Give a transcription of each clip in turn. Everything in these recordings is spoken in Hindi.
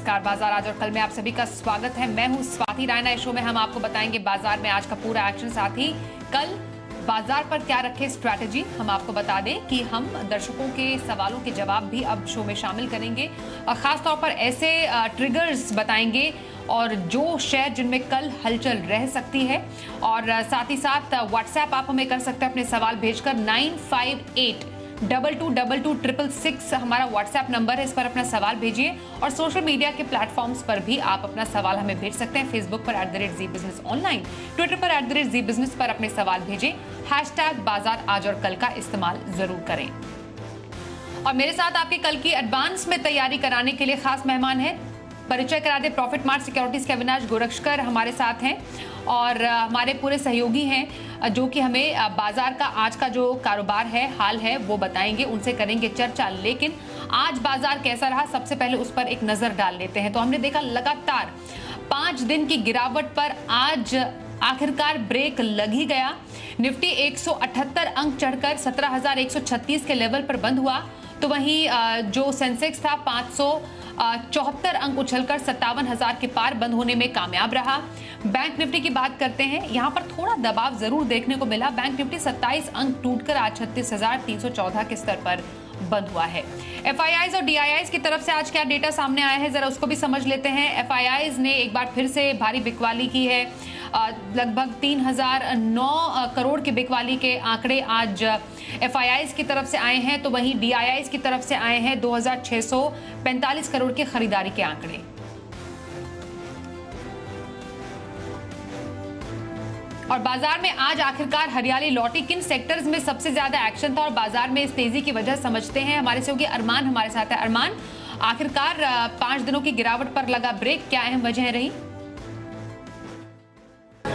नमस्कार। बाजार आज और कल में आप सभी का स्वागत है। मैं हूं स्वाति रायना। इस शो में हम आपको बताएंगे बाजार में आज का पूरा एक्शन, साथ ही कल बाजार पर क्या रखे स्ट्रैटेजी। हम आपको बता दें कि हम दर्शकों के सवालों के जवाब भी अब शो में शामिल करेंगे और खास तौर पर ऐसे ट्रिगर्स बताएंगे और जो शेयर जिनमें कल हलचल रह सकती है। और साथ ही साथ व्हाट्सएप आप हमें कर सकते हैं अपने सवाल भेजकर 9582226666 हमारा व्हाट्सएप नंबर है, इस पर अपना सवाल भेजिए। और सोशल मीडिया के प्लेटफॉर्म्स पर भी आप अपना सवाल हमें भेज सकते हैं। फेसबुक पर @ZBusiness ऑनलाइन, ट्विटर पर @ZBusiness पर अपने सवाल भेजें। #बाजार आज और कल का इस्तेमाल जरूर करें। और मेरे साथ आपके कल की एडवांस में तैयारी कराने के लिए खास मेहमान है। परिचय करा दे, प्रॉफिट मार्ट सिक्योरिटीज के अविनाश गोरक्षकर हमारे साथ हैं और हमारे पूरे सहयोगी हैं जो कि हमें बाजार का आज का जो कारोबार है, हाल है, वो बताएंगे, उनसे करेंगे चर्चा। लेकिन आज बाजार कैसा रहा, सबसे पहले उस पर एक नजर डाल लेते हैं। तो हमने देखा लगातार 5 दिन की गिरावट पर आज आखिरकार ब्रेक लग ही गया। निफ्टी 178 अंक चढ़कर 17,136 के लेवल पर बंद हुआ, तो वहीं जो सेंसेक्स था 574 अंक उछलकर 57,000 के पार बंद होने में कामयाब रहा। बैंक निफ्टी की बात करते हैं, यहां पर थोड़ा दबाव जरूर देखने को मिला। बैंक निफ्टी 27 अंक टूटकर आज 36,314 के स्तर पर बंद हुआ है। एफआईआईज और डीआईआईज की तरफ से आज क्या डेटा सामने आया है, जरा उसको भी समझ लेते हैं। एफआईआईज ने एक बार फिर से भारी बिकवाली की है। लगभग 3,009 करोड़ की बिकवाली के आंकड़े आज एफआईआईज की तरफ से आए हैं, तो वहीं डीआईआईज की तरफ से आए हैं 2,645 करोड़ के खरीदारी के आंकड़े। और बाजार में आज आखिरकार हरियाली लौटी। किन सेक्टर्स में सबसे ज्यादा एक्शन था और बाजार में इस तेजी की वजह समझते हैं। हमारे सहयोगी अरमान हमारे साथ है। अरमान, आखिरकार 5 दिनों की गिरावट पर लगा ब्रेक, क्या अहम वजह रही?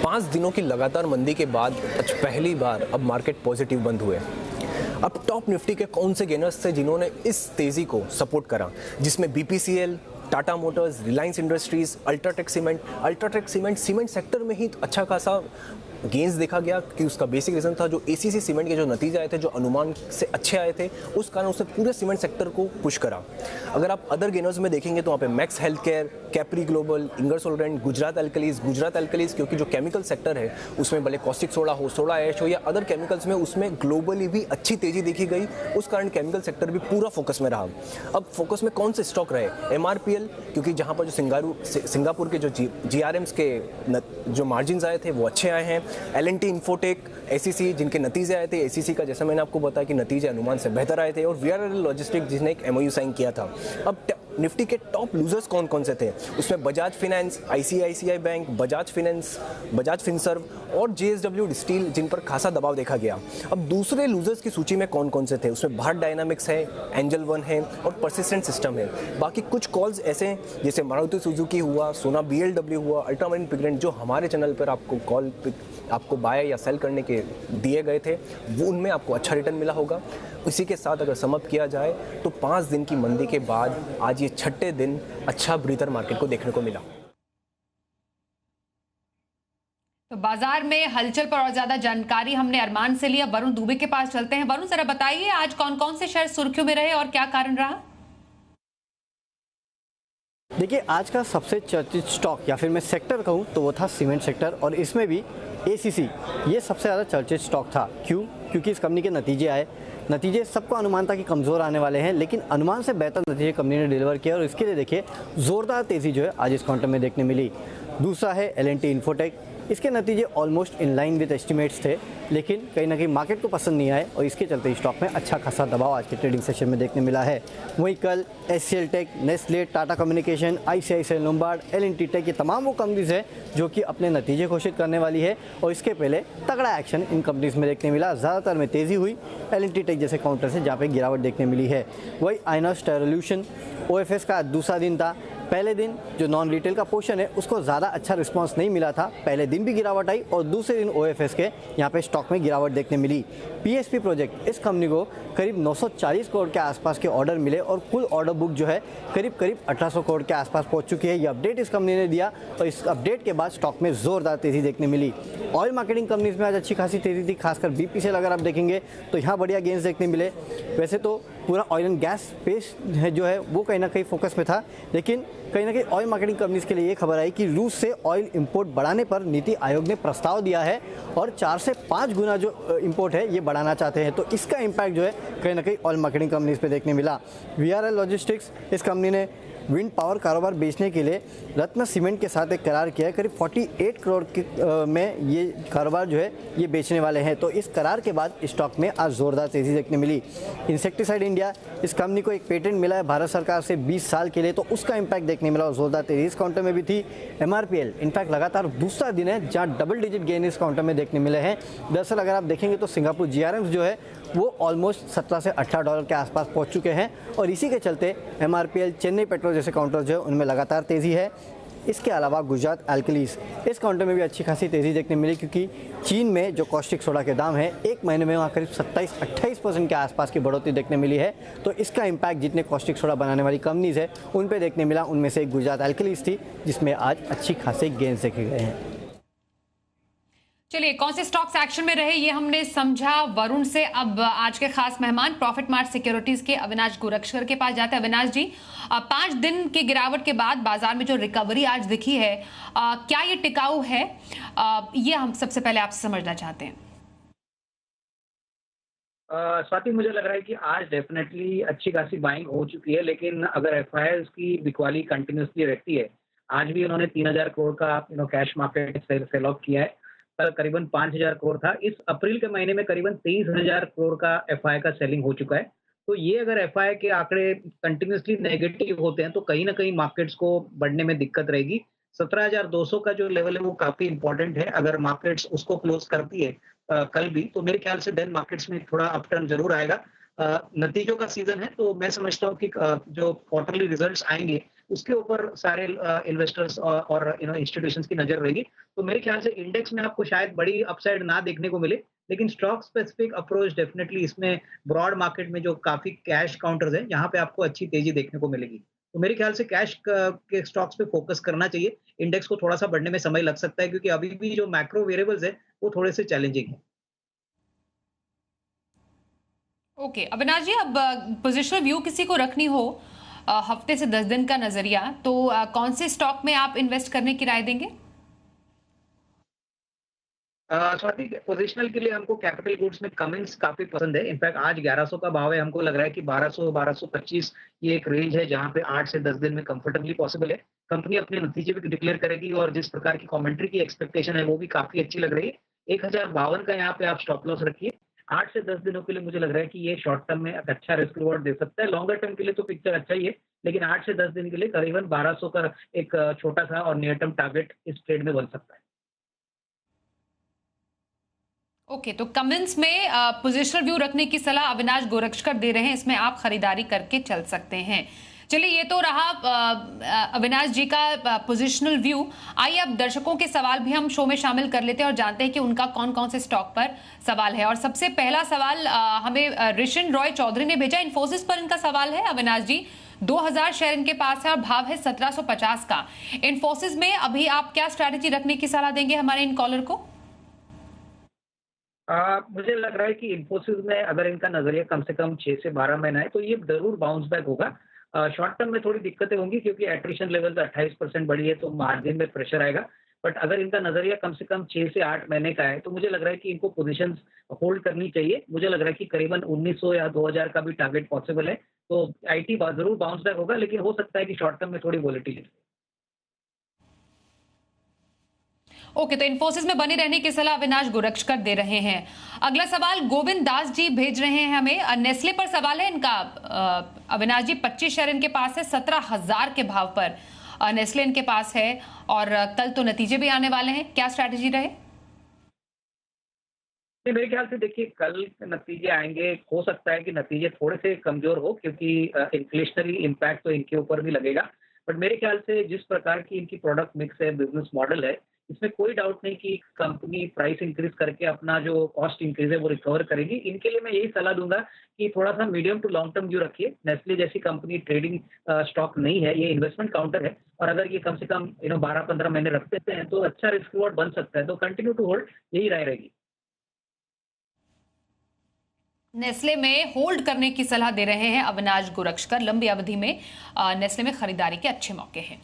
5 दिनों की लगातार मंदी के बाद आज पहली बार अब मार्केट पॉजिटिव बंद हुए। अब टॉप निफ्टी के कौन से गेनर्स थे जिन्होंने इस तेजी को सपोर्ट करा, जिसमें BPCL, Tata Motors, Reliance industries, UltraTech cement sector में ही अच्छा खासा गेंस देखा गया कि उसका बेसिक रीजन था जो एसीसी सीमेंट के जो नतीजे आए थे, जो अनुमान से अच्छे आए थे, उस कारण उसने पूरे सीमेंट सेक्टर को पुश करा। अगर आप अदर गेनर्स में देखेंगे तो वहाँ पे max health care, Capri global, Ingersoll, Gujarat alkalis क्योंकि जो केमिकल सेक्टर है उसमें भले कॉस्टिक सोडा हो, सोडा ऐश हो या अदर केमिकल्स में, उसमें ग्लोबली भी अच्छी तेजी देखी गई, उस कारण केमिकल सेक्टर भी पूरा फोकस में रहा। अब फोकस में कौन से स्टॉक रहे? एमआरपीएल, क्योंकि जहाँ पर जो सिंगापुर के जो जीआरएम्स के जो मार्जिन आए थे वो अच्छे आए हैं। एल&टी इन्फोटेक, एसीसी जिनके नतीजे आए थे, एसीसी का जैसा मैंने आपको बताया कि नतीजे अनुमान से बेहतर आए थे, और वीआरएल लॉजिस्टिक जिसने एक एमओयू साइन किया था। अब निफ्टी के टॉप लूजर्स कौन कौन से थे? उसमें Bajaj finance, ICICI bank, Bajaj Finserv और जेएसडब्ल्यू स्टील, जिन पर खासा दबाव देखा गया। अब दूसरे लूजर्स की सूची में कौन कौन से थे? उसमें भारत डायनामिक्स है, एंजल वन है और परसिस्टेंट सिस्टम है। बाकी कुछ कॉल्स ऐसे हैं जैसे मारुति सुजुकी हुआ, सोना बीएलडब्ल्यू हुआ, अल्ट्रामरीन पिगमेंट, जो हमारे चैनल पर आपको बाय या सेल करने के दिए गए थे, वो उनमें आपको अच्छा रिटर्न मिला होगा। इसी के साथ अगर समअप किया जाए तो 5 दिन की मंदी के बाद आज ये 6ठे दिन अच्छा ब्रीथर मार्केट को देखने को मिला। तो बाजार में हलचल पर और ज्यादा जानकारी हमने अरमान से लिया। वरुण दुबे के पास चलते हैं। वरुण, जरा बताइए आज कौन कौन से शेयर सुर्खियों में रहे और क्या कारण रहा? देखिए, आज का सबसे चर्चित स्टॉक या फिर मैं सेक्टर कहूँ तो वो था सीमेंट सेक्टर, और इसमें भी एसीसी ये सबसे ज़्यादा चर्चित स्टॉक था। क्यों? क्योंकि इस कंपनी के नतीजे आए। नतीजे सबको अनुमान था कि कमज़ोर आने वाले हैं, लेकिन अनुमान से बेहतर नतीजे कंपनी ने डिलीवर किया और इसके लिए देखिए ज़ोरदार तेज़ी जो है आज इस काउंटर में देखने मिली। दूसरा है एल&टी इन्फोटेक। इसके नतीजे almost in line with estimates थे, लेकिन कहीं ना कहीं मार्केट को पसंद नहीं आए और इसके चलते स्टॉक में अच्छा खासा दबाव आज के ट्रेडिंग सेशन में देखने मिला है। वहीं कल HCL tech, Nestle, Tata communication, ICICI Lombard, L and T tech, ये तमाम वो कंपनीज है जो कि अपने नतीजे घोषित करने वाली है और इसके पहले तगड़ा एक्शन इन कंपनीज में देखने मिला। ज़्यादातर में तेज़ी हुई एल&टी टेक जैसे काउंटर से, जहाँ पे गिरावट देखने मिली है। वही आइनॉक्स टेक्नोलॉजीज, ओएफएस का दूसरा दिन था। पहले दिन जो नॉन रिटेल का पोर्शन है उसको ज़्यादा अच्छा रिस्पांस नहीं मिला था, पहले दिन भी गिरावट आई और दूसरे दिन ओएफएस के यहाँ पे स्टॉक में गिरावट देखने मिली। पीएसपी प्रोजेक्ट, इस कंपनी को करीब 940 करोड़ के आसपास के ऑर्डर मिले और कुल ऑर्डर बुक जो है करीब 1800 करोड़ के आसपास पहुँच चुकी है। ये अपडेट इस कंपनी ने दिया और इस अपडेट के बाद स्टॉक में ज़ोरदार तेज़ी देखने मिली। ऑयल मार्केटिंग कंपनीज में आज अच्छी खासी तेज़ी थी, खासकर बीपीसीएल अगर आप देखेंगे तो यहाँ बढ़िया गेंस देखने मिले। वैसे तो पूरा ऑयल एंड गैस स्पेस जो है वो कहीं ना कहीं फोकस में था, लेकिन कहीं ना कहीं ऑयल मार्केटिंग कंपनीज के लिए ये खबर आई कि रूस से ऑयल इंपोर्ट बढ़ाने पर नीति आयोग ने प्रस्ताव दिया है और 4 से 5 गुना जो इंपोर्ट है ये बढ़ाना चाहते हैं। तो इसका इम्पैक्ट जो है कहीं ना कहीं ऑयल मार्केटिंग कंपनीज पे देखने मिला। VRL लॉजिस्टिक्स, इस कंपनी ने विंड पावर कारोबार बेचने के लिए रत्न सीमेंट के साथ एक करार किया है। करीब 48 करोड़ में ये कारोबार जो है ये बेचने वाले हैं। तो इस करार के बाद स्टॉक में आज जोरदार तेजी देखने मिली। इंसेक्टिसाइड इंडिया, इस कंपनी को एक पेटेंट मिला है भारत सरकार से 20 साल के लिए, तो उसका इम्पैक्ट देखने मिला और जोरदार तेजी इस काउंटर में भी थी। MRPL इनफैक्ट लगातार दूसरा दिन है जहाँ डबल डिजिट गेन इस काउंटर में देखने मिले हैं। दरअसल अगर आप देखेंगे तो सिंगापुर GRMs जो है वो ऑलमोस्ट 17 से 18 डॉलर के आसपास पहुंच चुके हैं और इसी के चलते MRPL, चेन्नई पेट्रोल जैसे काउंटर जो है उनमें लगातार तेज़ी है। इसके अलावा गुजरात एल्कलीज, इस काउंटर में भी अच्छी खासी तेज़ी देखने मिली क्योंकि चीन में जो कॉस्टिक सोडा के दाम है एक महीने में वहाँ करीब 27-28% के आसपास की बढ़ोतरी देखने मिली है। तो इसका इम्पैक्ट जितने कॉस्टिक सोडा बनाने वाली कंपनीज है उन पे देखने मिला। उनमें से एक गुजरात एल्कलीज थी जिसमें आज अच्छी खासी गेंस देखे गए हैं। चलिए, कौन से स्टॉक्स एक्शन में रहे ये हमने समझा वरुण से। अब आज के खास मेहमान प्रॉफिट मार्ट सिक्योरिटीज के अविनाश गोरक्षकर के पास जाते हैं। अविनाश जी, 5 दिन की गिरावट के बाद बाजार में जो रिकवरी आज दिखी है, क्या ये टिकाऊ है? ये हम सबसे पहले आपसे समझना चाहते हैं। स्वाति, मुझे लग रहा है कि आज डेफिनेटली अच्छी खासी बाइंग हो चुकी है, लेकिन अगर एफआईआईज की बिकवाली कंटिन्यूसली रहती है, आज भी उन्होंने 3000 करोड़ का कैश मार्केट सेल ऑफ किया है। कल करीबन 5000 करोड़ था। इस अप्रैल के महीने में करीबन 23000 करोड़ का एफआई का सेलिंग हो चुका है। तो ये अगर एफआई के आंकड़े कंटिन्यूसली नेगेटिव होते हैं तो कहीं ना कहीं मार्केट्स को बढ़ने में दिक्कत रहेगी। 17200 का जो लेवल है वो काफी इंपॉर्टेंट है। अगर मार्केट्स उसको क्लोज करती है कल भी, तो मेरे ख्याल से देन मार्केट्स में थोड़ा अपटर्न जरूर आएगा। नतीजों का सीजन है, तो मैं समझता हूँ कि जो क्वार्टरली रिजल्ट्स आएंगे उसके ऊपर सारे इन्वेस्टर्स और इंस्टीट्यूशंस की नजर रहेगी। तो मेरे ख्याल से इंडेक्स में आपको शायद बड़ी अपसाइड ना देखने को मिले, लेकिन स्टॉक स्पेसिफिक अप्रोच डेफिनेटली इसमें ब्रॉड मार्केट में जो काफी कैश काउंटर्स हैं यहाँ पे आपको अच्छी तेजी देखने को मिलेगी। तो मेरे ख्याल से कैश के स्टॉक्स पे फोकस करना चाहिए। इंडेक्स को थोड़ा सा बढ़ने में समय लग सकता है क्योंकि अभी भी जो मैक्रो वेरिएबल्स है वो थोड़े से चैलेंजिंग है। ओके अविनाश जी, अब पोजिशनल व्यू किसी को रखनी हो हफ्ते से 10 दिन का नजरिया, तो कौन से स्टॉक में आप इन्वेस्ट करने की राय देंगे? स्वाति, पोजिशनल के लिए हमको कैपिटल गुड्स में कमिंस काफी पसंद है। इनफैक्ट आज 1100 का भाव है, हमको लग रहा है कि 1200-1225 ये एक रेंज है जहां पे 8 से 10 दिन में कंफर्टेबली पॉसिबल है। कंपनी अपने नतीजे भी डिक्लेयर करेगी और जिस प्रकार की कमेंट्री की एक्सपेक्टेशन है वो भी काफी अच्छी लग रही है। 1052 का यहाँ पे आप स्टॉप लॉस रखिए। 8 से 10 दिनों के लिए मुझे लग रहा है कि ये शॉर्ट टर्म में अच्छा रिस्क रिवॉर्ड दे सकता है। लॉन्गर टर्म के लिए तो पिक्चर अच्छा ही है, लेकिन 8 से 10 दिन के लिए करीबन 1200 का एक छोटा सा और नियर टर्म टारगेट इस ट्रेड में बन सकता है। ओके, तो कमेंट्स में पोजिशनल व्यू रखने की सलाह अविनाश गोरक्षकर दे रहे हैं, इसमें आप खरीदारी करके चल सकते हैं। चलिए, ये तो रहा अविनाश जी का पोजिशनल व्यू। आइए अब दर्शकों के सवाल भी हम शो में शामिल कर लेते हैं और जानते हैं कि उनका कौन कौन से स्टॉक पर सवाल है। और सबसे पहला सवाल हमें ऋषिन रॉय चौधरी ने भेजा। इन्फोसिस पर इनका सवाल है। अविनाश जी, 2000 शेयर इनके पास है और भाव है 1750 का। इन्फोसिस में अभी आप क्या स्ट्रैटेजी रखने की सलाह देंगे हमारे इन कॉलर को? मुझे लग रहा है कि इन्फोसिस में अगर इनका नजरिया कम से कम 6 से 12 महीना है तो ये जरूर बाउंस बैक होगा। शॉर्ट टर्म में थोड़ी दिक्कतें होंगी क्योंकि एट्रिशन लेवल 28% बढ़ी है तो मार्जिन में प्रेशर आएगा। बट अगर इनका नजरिया कम से कम 6 से 8 महीने का है तो मुझे लग रहा है कि इनको पोजीशंस होल्ड करनी चाहिए। मुझे लग रहा है कि करीबन 1900 या 2000 का भी टारगेट पॉसिबल है। तो आईटी जरूर बाउंस बैक होगा, लेकिन हो सकता है कि शॉर्ट टर्म में थोड़ी वॉलेटिलिटी। ओके, तो इन्फोसिस में बने रहने की सलाह अविनाश गोरक्षकर दे रहे हैं। अगला सवाल गोविंद दास जी भेज रहे हैं हमें। नेस्ले पर सवाल है इनका। अविनाश जी, 25 शेयर इनके पास है 17,000 के भाव पर नेस्ले इनके पास है और कल तो नतीजे भी आने वाले हैं, क्या स्ट्रैटेजी रहे? मेरे ख्याल से देखिए, कल नतीजे आएंगे, हो सकता है कि नतीजे थोड़े से कमजोर हो क्योंकि इन्फ्लेशनरी इम्पैक्ट तो इनके ऊपर भी लगेगा। बट मेरे ख्याल से जिस प्रकार की इनकी प्रोडक्ट मिक्स है, बिजनेस मॉडल है, इसमें कोई डाउट नहीं कि कंपनी प्राइस इंक्रीज करके अपना जो कॉस्ट इंक्रीज है वो रिकवर करेगी। इनके लिए मैं यही सलाह दूंगा कि थोड़ा सा medium to long term view रखिए। नेस्ले जैसी कंपनी ट्रेडिंग स्टॉक नहीं है, ये इन्वेस्टमेंट काउंटर है और अगर ये कम से कम 12-15 महीने रख देते हैं तो अच्छा रिस्क रिवॉर्ड बन सकता है। तो कंटिन्यू टू होल्ड, यही राय रहेगी। नेस्ले में होल्ड करने की सलाह दे रहे हैं अविनाश गोरक्षकर। लंबी अवधि में नेस्ले में खरीदारी के अच्छे मौके हैं।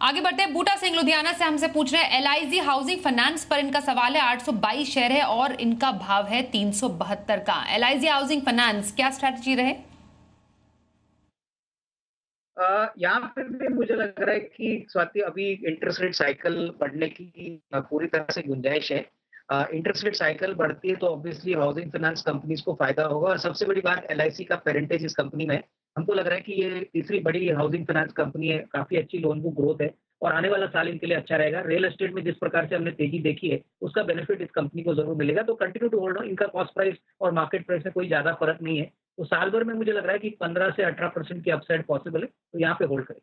आगे बढ़ते हैं, बूटा सिंह लुधियाना से हमसे पूछ रहे हैं एलआईजी हाउसिंग फाइनेंस पर इनका सवाल है। 822 शेयर है और इनका भाव है 372 का। एलआईजी हाउसिंग फाइनेंस क्या स्ट्रैटेजी रहे? यहाँ पे भी मुझे लग रहा है कि स्वाति अभी इंटरेस्ट रेट साइकिल बढ़ने की पूरी तरह से गुंजाइश है। इंटरेस्ट रेट साइकिल बढ़ती है तो ऑब्वियसली हाउसिंग फाइनेंस कंपनीज को फायदा होगा और सबसे बड़ी बात एलआईसी का पेरेंटेज इस कंपनी में है। हमको लग रहा है कि ये तीसरी बड़ी हाउसिंग फाइनेंस कंपनी है, काफी अच्छी लोन बुक ग्रोथ है और आने वाला साल इनके लिए अच्छा रहेगा। रियल एस्टेट में जिस प्रकार से हमने तेजी देखी है उसका बेनिफिट इस कंपनी को जरूर मिलेगा। तो कंटिन्यू टू होल्ड, इनका कॉस्ट प्राइस और मार्केट प्राइस में कोई ज्यादा फर्क नहीं है। तो साल भर में मुझे लग रहा है कि 15 से 18% की अपसाइड पॉसिबल है, तो यहाँ पे होल्ड करें।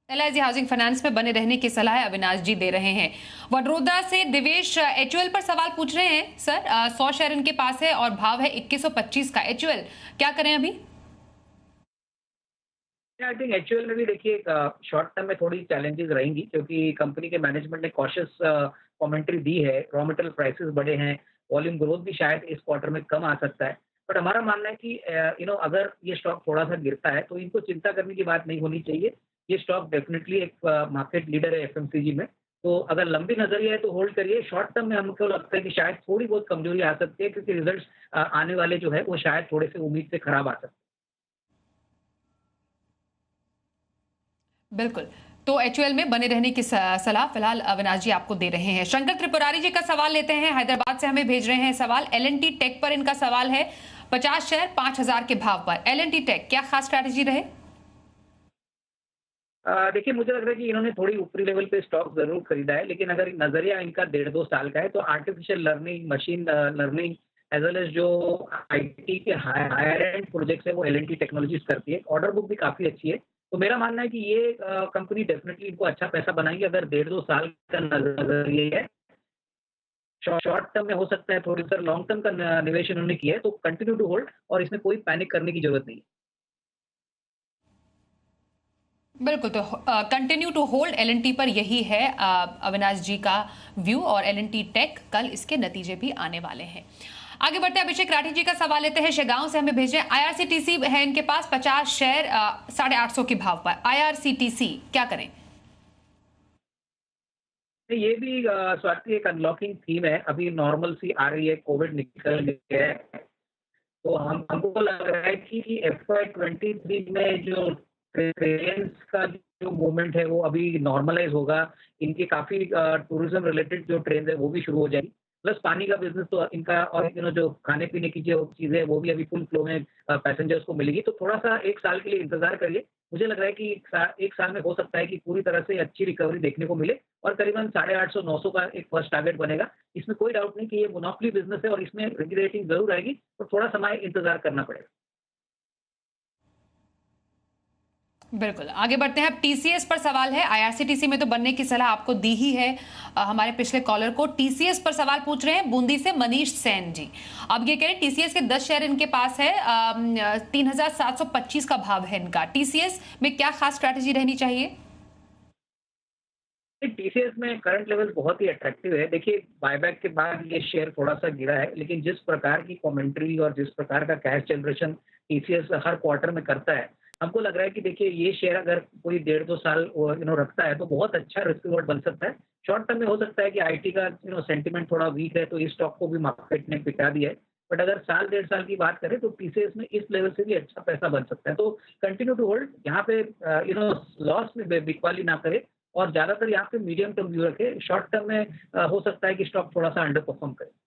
एलआईजी हाउसिंग फाइनेंस में बने रहने की सलाह अविनाश जी दे रहे हैं। वडोदरा से दिवेश एचयूएल पर सवाल पूछ रहे हैं। सर 100 शेयर इनके पास है और भाव है 2125 का। एचयूएल क्या करें अभी? आई थिंक एचयूएल में भी देखिए शॉर्ट टर्म में थोड़ी चैलेंजेस रहेंगी क्योंकि कंपनी के मैनेजमेंट ने कॉशियस कमेंट्री दी है। रॉ मटेरियल प्राइसेस बढ़े हैं, वॉल्यूम ग्रोथ भी शायद इस क्वार्टर में कम आ सकता है। बट हमारा मानना है कि अगर ये स्टॉक थोड़ा सा गिरता है तो इनको चिंता करने की बात नहीं होनी चाहिए। ये स्टॉक डेफिनेटली एक मार्केट लीडर है एफएमसीजी में। तो अगर लंबी नजरिया है तो होल्ड करिए। शॉर्ट टर्म में हमको लगता है कि शायद थोड़ी बहुत कमजोरी आ सकती है क्योंकि रिजल्ट्स आने वाले जो है वो शायद थोड़े से उम्मीद से खराब आ सकते हैं। बिल्कुल। तो एचयूएल में बने रहने की सलाह फिलहाल अविनाश जी आपको दे रहे हैं। शंकर त्रिपुरारी जी का सवाल लेते हैं, हैदराबाद से हमें भेज रहे हैं सवाल। एलएनटी टेक पर इनका सवाल है। 50 शेयर 5000 के भाव पर एलएनटी टेक क्या खास स्ट्रैटेजी रहे? देखिए मुझे लग रहा है कि इन्होंने थोड़ी ऊपरी लेवल पे स्टॉक जरूर खरीदा है, लेकिन अगर नजरिया इनका 1.5-2 साल का है तो artificial learning, machine learning as well as जो आईटी के हायर एंड प्रोजेक्ट्स है वो एलएनटी टेक्नोलॉजीज करती है। ऑर्डर बुक भी काफी अच्छी है। तो मेरा मानना है कि ये कंपनी डेफिनेटली इनको अच्छा पैसा बनाएगी अगर 1.5-2 साल का नजरिया है। शॉर्ट टर्म में हो सकता है थोड़ी सा, लॉन्ग टर्म का निवेश इन्होंने किया है तो कंटिन्यू टू होल्ड और इसमें कोई पैनिक करने की जरूरत नहीं है। बिल्कुल। तो कंटिन्यू टू होल्ड एलएनटी पर यही है अविनाश जी का व्यू और एलएनटी टेक कल इसके नतीजे भी आने वाले हैं। आगे बढ़ते हैं, अभिषेक राठी जी का सवाल लेते हैं। शेगांव से हमें भेज रहे हैं। आईआरसीटीसी है इनके पास 50 शेयर 850 के भाव पर। आईआरसीटीसी क्या करें? ये भी स्वाति एक अनलॉकिंग थीम है, अभी नॉर्मल सी आ रही है, कोविड निकल गया है। तो हमको लग रहा है कि FY23 में जो ट्रेन्स का जो मूवमेंट है वो अभी नॉर्मलाइज होगा। इनके काफ़ी टूरिज्म रिलेटेड जो ट्रेन है वो भी शुरू हो जाएगी। प्लस पानी का बिजनेस तो इनका और जो खाने पीने की जो चीज़ें हैं वो भी अभी फुल फ्लो में पैसेंजर्स को मिलेगी। तो थोड़ा सा 1 साल के लिए इंतजार करिए। मुझे लग रहा है कि 1 साल में हो सकता है कि पूरी तरह से अच्छी रिकवरी देखने को मिले और करीबन 850-900 का एक फर्स्ट टारगेट बनेगा। इसमें कोई डाउट नहीं कि ये मोनोपोली बिजनेस है और इसमें रेगुलेटिंग जरूर आएगी और थोड़ा समय इंतजार करना पड़ेगा। बिल्कुल। आगे बढ़ते हैं, अब टीसीएस पर सवाल है। आईआरसीटीसी में तो बनने की सलाह आपको दी ही है हमारे पिछले कॉलर को। टीसीएस पर सवाल पूछ रहे हैं बूंदी से मनीष सेन जी। अब ये कह रहे हैं टीसीएस के 10 शेयर इनके पास है, 3725 का भाव है इनका। टीसीएस में क्या खास स्ट्रैटेजी रहनी चाहिए? टीसीएस में करंट लेवल बहुत ही अट्रैक्टिव है। देखिए बायबैक के बाद ये शेयर थोड़ा सा गिरा है, लेकिन जिस प्रकार की कमेंट्री और जिस प्रकार का कैश जनरेशन टीसीएस हर क्वार्टर में करता है, हमको लग रहा है कि देखिए ये शेयर अगर कोई 1.5-2 साल रखता है तो बहुत अच्छा रिस्क रिवॉर्ड बन सकता है। शॉर्ट टर्म में हो सकता है कि आईटी का सेंटिमेंट थोड़ा वीक है तो इस स्टॉक को भी मार्केट ने पिटा दिया है। बट अगर साल 1.5 साल की बात करें तो टीसीएस में इस लेवल से भी अच्छा पैसा बन सकता है। तो कंटिन्यू टू होल्ड, यहाँ पे लॉस में बिकवाली ना करे और ज्यादातर यहाँ पे मीडियम टर्म व्यू रखे। शॉर्ट टर्म में हो सकता है कि स्टॉक थोड़ा सा अंडर परफॉर्म करे।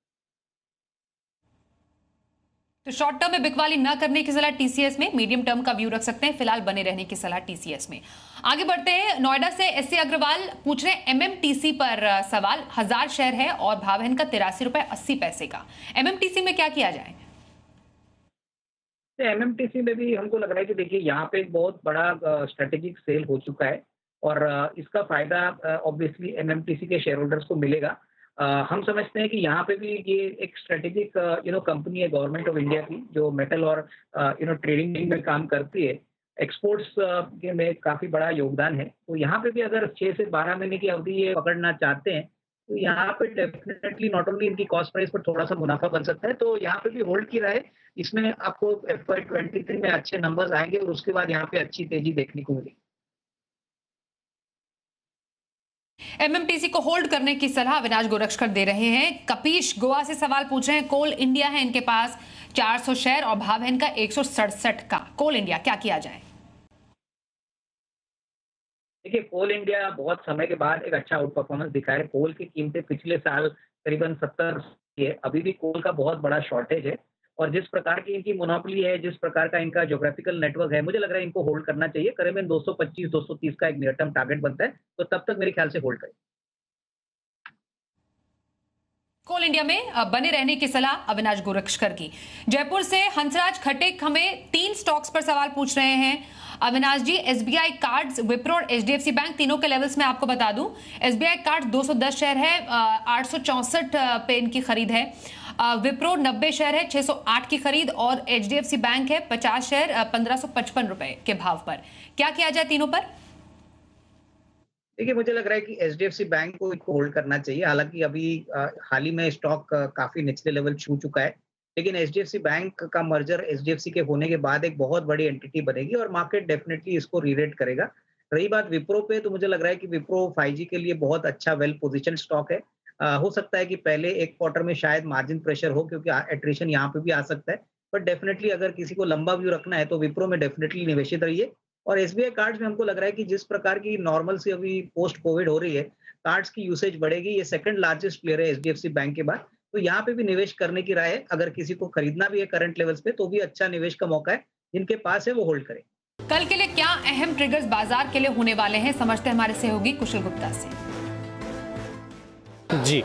तो शॉर्ट टर्म में बिकवाली ना करने की सलाह टीसीएस में, मीडियम टर्म का व्यू रख सकते हैं। फिलहाल बने रहने की सलाह टीसीएस में। आगे बढ़ते हैं, नोएडा से एससी अग्रवाल पूछ रहे हैं एमएमटीसी पर सवाल। 1000 शेयर है और भाव है इनका 83 रुपए 80 पैसे का। एमएमटीसी में क्या किया जाए? एमएमटीसी में भी हमको लग रहा है कि देखिए यहाँ पे एक बहुत बड़ा स्ट्रेटेजिक सेल हो चुका है और इसका फायदा ऑब्वियसली एमएमटीसी के शेयर होल्डर्स को मिलेगा। हम समझते हैं कि यहाँ पे भी ये एक स्ट्रेटेजिक कंपनी है गवर्नमेंट ऑफ इंडिया की, जो मेटल और ट्रेडिंग में काम करती है। एक्सपोर्ट्स के में काफ़ी बड़ा योगदान है। तो यहाँ पे भी अगर 6 से 12 महीने की अवधि ये पकड़ना चाहते हैं तो यहाँ पे डेफिनेटली नॉट ओनली इनकी कॉस्ट प्राइस पर थोड़ा-सा मुनाफ़ा बन सकता है, तो यहाँ पे भी होल्ड की राय है। इसमें आपको FY 23 में अच्छे नंबर्स आएँगे और उसके बाद यहाँ पे अच्छी तेज़ी देखने को मिलेगी। एमएमटीसी को होल्ड करने की सलाह अविनाश गोरक्षकर दे रहे हैं। कपीश गोवा से सवाल पूछ रहे हैं। कोल इंडिया है इनके पास 400 शेयर और भाव है इनका 167 का। कोल इंडिया क्या किया जाए? देखिए, कोल इंडिया बहुत समय के बाद एक अच्छा आउट परफॉर्मेंस दिखा है। कोल की कीमतें पिछले साल करीबन 70 की है। अभी भी कोल का बहुत बड़ा शॉर्टेज है और जिस प्रकार की इनकी मोनोपोली है, जिस प्रकार का इनका ज्योग्राफिकल नेटवर्क है, मुझे लग रहा है इनको होल्ड करना चाहिए। करीबन 225-230 का एक नियर टर्म टारगेट बनता है, तो तब तक मेरे ख्याल से होल्ड करें। कोल इंडिया में बने रहने की सलाह अविनाश गोरक्षकर की। जयपुर से हंसराज खटेक हमें 3 स्टॉक्स पर सवाल पूछ रहे हैं। अविनाश जी, एसबीआई कार्ड्स, विप्रो और एचडीएफसी बैंक, तीनों के लेवल्स में आपको बता दूं। एसबीआई कार्ड्स 210 शेयर है, 864 पे इनकी खरीद है। विप्रो 90 शेयर है, 608 की खरीद और एचडीएफसी बैंक है 50 शेयर, 1555 रुपए के भाव पर। क्या किया जाए तीनों पर? देखिए, मुझे लग रहा है कि एचडीएफसी बैंक को इसको होल्ड करना चाहिए। हालाँकि अभी हाल ही में स्टॉक काफ़ी निचले लेवल छू चुका है, लेकिन एचडीएफसी बैंक का मर्जर एचडीएफसी के होने के बाद एक बहुत बड़ी एंटिटी बनेगी और मार्केट डेफिनिटली इसको री-रेट करेगा। रही बात विप्रो पे, तो मुझे लग रहा है कि विप्रो 5G के लिए बहुत अच्छा वेल पोजिशन्ड स्टॉक है। हो सकता है कि पहले 1 क्वार्टर में शायद मार्जिन प्रेशर हो क्योंकि एट्रिशन यहाँ पे भी आ सकता है। बट डेफिनिटली अगर किसी को लंबा व्यू रखना है, तो विप्रो में डेफिनिटली निवेशित रहिए। और एसबीआई कार्ड्स में हमको लग रहा है कि जिस प्रकार की नॉर्मल सी अभी पोस्ट कोविड हो रही है, कार्ड्स की यूसेज बढ़ेगी। ये सेकंड लार्जेस्ट प्लेयर है एचडीएफसी बैंक के बाद, तो यहाँ पे भी निवेश करने की राय है। अगर किसी को खरीदना भी है करंट लेवल्स पे, तो भी अच्छा निवेश का मौका है। जिनके पास है वो होल्ड करें। कल के लिए क्या अहम ट्रिगर्स बाजार के लिए होने वाले हैं, समझते हैं हमारे सहयोगी कुशल गुप्ता से। जी,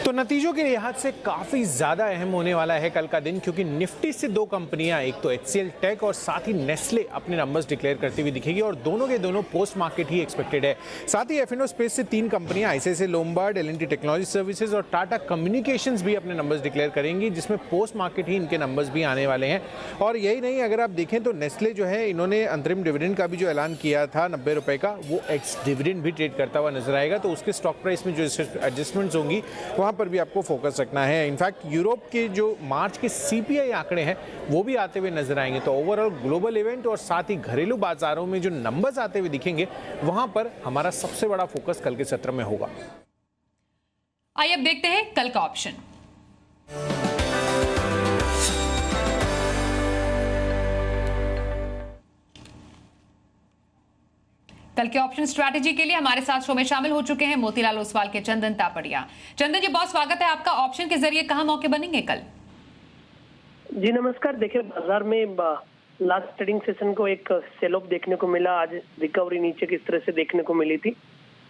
तो नतीजों के लिहाज से काफ़ी ज़्यादा अहम होने वाला है कल का दिन, क्योंकि निफ्टी से 2 कंपनियां, एक तो HCL टेक और साथ ही नेस्ले, अपने नंबर्स डिक्लेयर करती हुई दिखेगी और दोनों के दोनों पोस्ट मार्केट ही एक्सपेक्टेड है। साथ ही F&O स्पेस से 3 कंपनियां, ICICI Lombard, L&T technology services और टाटा कम्युनिकेशंस भी अपने नंबर्स डिक्लेयर करेंगी, जिसमें पोस्ट मार्केट ही इनके नंबर्स भी आने वाले हैं। और यही नहीं, अगर आप देखें तो नेस्ले जो है, इन्होंने अंतरिम डिविडेंड का भी जो ऐलान किया था 90 रुपये का, वो एक्स डिविडेंड भी ट्रेड करता हुआ नजर आएगा, तो उसके स्टॉक प्राइस में जो एडजस्टमेंट्स होंगी वहाँ पर भी आपको फोकस रखना है। इनफैक्ट यूरोप के जो मार्च के सीपीआई आंकड़े हैं वो भी आते हुए नजर आएंगे, तो ओवरऑल ग्लोबल इवेंट और साथ ही घरेलू बाजारों में जो नंबर्स आते हुए दिखेंगे वहां पर हमारा सबसे बड़ा फोकस कल के सत्र में होगा। आइए अब देखते हैं कल का ऑप्शन। कल के ऑप्शन स्ट्रैटेजी के लिए हमारे साथ शो में शामिल हो चुके हैं मोतीलाल ओसवाल के चंदन तापड़िया। चंदन जी, बहुत स्वागत है आपका। ऑप्शन के जरिए कहां मौके बनेंगे कल? जी नमस्कार। देखिए, बाजार में लास्ट ट्रेडिंग सेशन को एक सेल ऑफ देखने को मिला। आज रिकवरी नीचे किस तरह से देखने को मिली थी,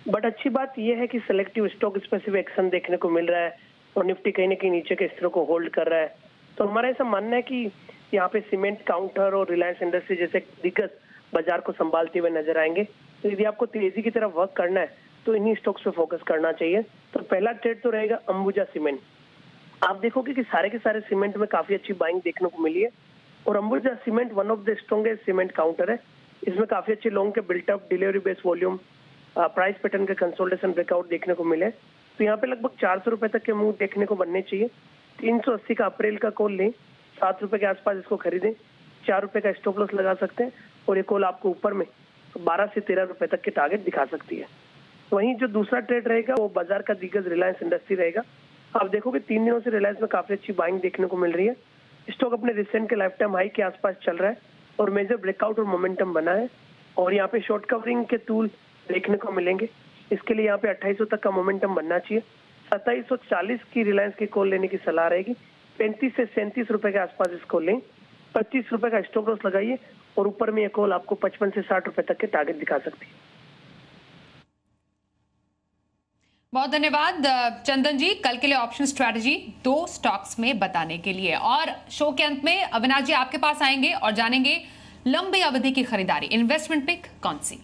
बट अच्छी बात यह है कि सिलेक्टिव स्टॉक स्पेसिफिक एक्शन देखने को मिल रहा है और निफ्टी कहीं ना कहीं नीचे के स्तरों को होल्ड कर रहा है। तो हमारा ऐसा मानना है कि यहाँ पे सीमेंट, काउंटर और रिलायंस इंडस्ट्री जैसे दिग्गज बाजार को संभालते हुए नजर आएंगे। तो यदि आपको तेजी की तरफ वर्क करना है तो इन्हीं स्टॉक्स पे फोकस करना चाहिए। तो पहला ट्रेड तो रहेगा अंबुजा सीमेंट। आप देखोगे कि सारे के सारे सीमेंट में काफी अच्छी बाइंग देखने को मिली है और Ambuja cement one of the strongest cement counter है। इसमें काफी अच्छे लॉन्ग के built up, delivery base volume, price pattern के कंसोलिडेशन ब्रेकआउट देखने को मिले। तो यहाँ पे लगभग 400 रुपए तक के मूव देखने को बनने चाहिए। 380 का अप्रैल का कॉल लें, 7 रुपए के आसपास इसको खरीदें, 4 रुपए का स्टॉप लॉस लगा सकते हैं और ये कॉल आपको ऊपर में 12 से 13 रुपए तक के टारगेट दिखा सकती है। वहीं जो दूसरा ट्रेड रहेगा वो बाजार का दिग्गज रिलायंस इंडस्ट्री रहेगा। आप देखोगे 3 दिनों से रिलायंस में काफी अच्छी बाइंग देखने को मिल रही है। स्टॉक अपने रिसेंट के लाइफ टाइम हाई के आसपास चल रहा है और मेजर ब्रेकआउट और मोमेंटम बना है और यहाँ पे शॉर्ट कवरिंग के टूल देखने को मिलेंगे। इसके लिए यहाँ पे 2800 तक का मोमेंटम बनना चाहिए। 2740 की रिलायंस की कॉल लेने की सलाह रहेगी। 35 से 37 रुपए के आसपास इसको लें, 25 रुपए का स्टॉप लॉस लगाइए और ऊपर में ये कॉल आपको 55 से 60 रुपए तक के टारगेट दिखा सकती है। बहुत धन्यवाद चंदन जी, कल के लिए ऑप्शन स्ट्रैटेजी 2 स्टॉक्स में बताने के लिए। और शो के अंत में अविनाश जी आपके पास आएंगे और जानेंगे लंबी अवधि की खरीदारी, इन्वेस्टमेंट पिक कौन सी?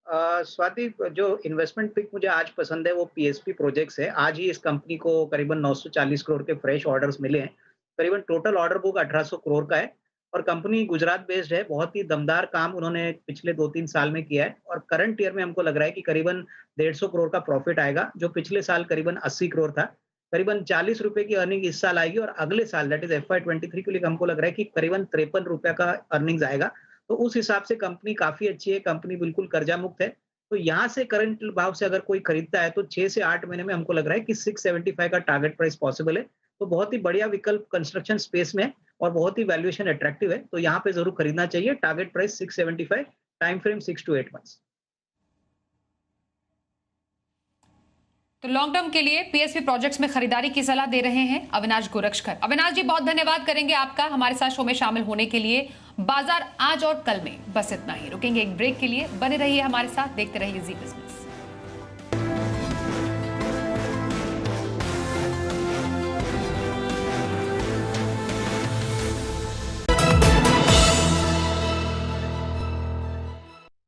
स्वाति, जो इन्वेस्टमेंट पिक मुझे आज पसंद है वो पीएसपी प्रोजेक्ट्स है। आज ही इस कंपनी को करीबन 940 करोड़ के फ्रेश ऑर्डर्स मिले हैं। करीबन टोटल ऑर्डर बुक 1800 करोड़ का है और कंपनी गुजरात बेस्ड है, बहुत ही दमदार काम उन्होंने पिछले 2-3 साल में किया है और करंट ईयर में हमको लग रहा है कि करीबन 150 करोड़ का प्रॉफिट आएगा, जो पिछले साल करीबन 80 करोड़ था। करीबन 40 रुपए की अर्निंग इस साल आएगी और अगले साल दैट इज FY23 के लिए हमको लग रहा है कि करीबन 53 रुपए का अर्निंग्स आएगा। तो उस हिसाब से कंपनी काफ़ी अच्छी है, कंपनी बिल्कुल कर्जा मुक्त है। तो यहाँ से करंट भाव से अगर कोई खरीदता है तो 6 से 8 महीने में हमको लग रहा है कि 675 का टारगेट प्राइस पॉसिबल है। तो बहुत ही बढ़िया विकल्प कंस्ट्रक्शन स्पेस में है और बहुत ही वैल्यूएशन अट्रैक्टिव है, तो यहाँ पे जरूर खरीदना चाहिए। Target price 675, time frame 6 to 8 months. तो लॉन्ग टर्म के लिए पीएसपी प्रोजेक्ट्स में खरीदारी की सलाह दे रहे हैं अविनाश गोरक्षकर। अविनाश जी, बहुत धन्यवाद करेंगे आपका हमारे साथ शो में शामिल होने के लिए। बाजार आज और कल में बस इतना ही, रुकेंगे एक ब्रेक के लिए। बने रहिए हमारे साथ, देखते रहिए जी बिजनेस।